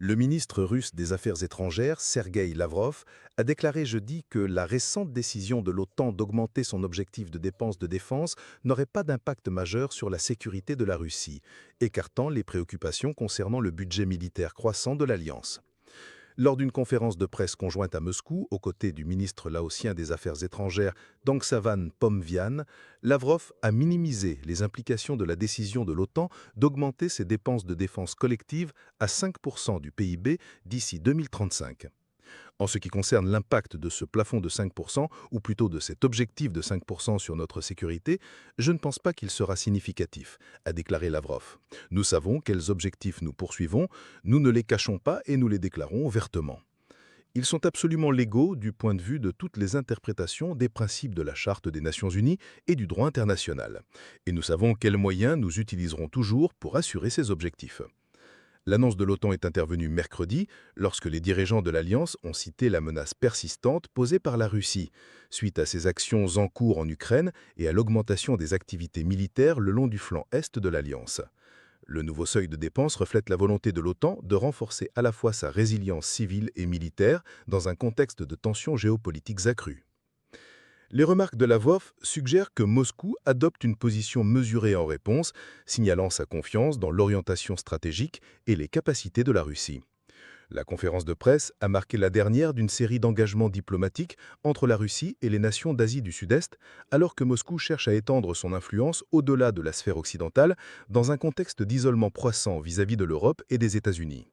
Le ministre russe des Affaires étrangères, Sergueï Lavrov, a déclaré jeudi que la récente décision de l'OTAN d'augmenter son objectif de dépenses de défense n'aurait pas d'impact majeur sur la sécurité de la Russie, écartant les préoccupations concernant le budget militaire croissant de l'Alliance. Lors d'une conférence de presse conjointe à Moscou, aux côtés du ministre laotien des Affaires étrangères Dongsavan Phomvian, Lavrov a minimisé les implications de la décision de l'OTAN d'augmenter ses dépenses de défense collective à 5% du PIB d'ici 2035. En ce qui concerne l'impact de ce plafond de 5%, ou plutôt de cet objectif de 5% sur notre sécurité, je ne pense pas qu'il sera significatif, a déclaré Lavrov. Nous savons quels objectifs nous poursuivons, nous ne les cachons pas et nous les déclarons ouvertement. Ils sont absolument légaux du point de vue de toutes les interprétations des principes de la Charte des Nations Unies et du droit international. Et nous savons quels moyens nous utiliserons toujours pour assurer ces objectifs. L'annonce de l'OTAN est intervenue mercredi, lorsque les dirigeants de l'Alliance ont cité la menace persistante posée par la Russie, suite à ses actions en cours en Ukraine et à l'augmentation des activités militaires le long du flanc est de l'Alliance. Le nouveau seuil de dépenses reflète la volonté de l'OTAN de renforcer à la fois sa résilience civile et militaire dans un contexte de tensions géopolitiques accrues. Les remarques de Lavrov suggèrent que Moscou adopte une position mesurée en réponse, signalant sa confiance dans l'orientation stratégique et les capacités de la Russie. La conférence de presse a marqué la dernière d'une série d'engagements diplomatiques entre la Russie et les nations d'Asie du Sud-Est, alors que Moscou cherche à étendre son influence au-delà de la sphère occidentale dans un contexte d'isolement croissant vis-à-vis de l'Europe et des États-Unis.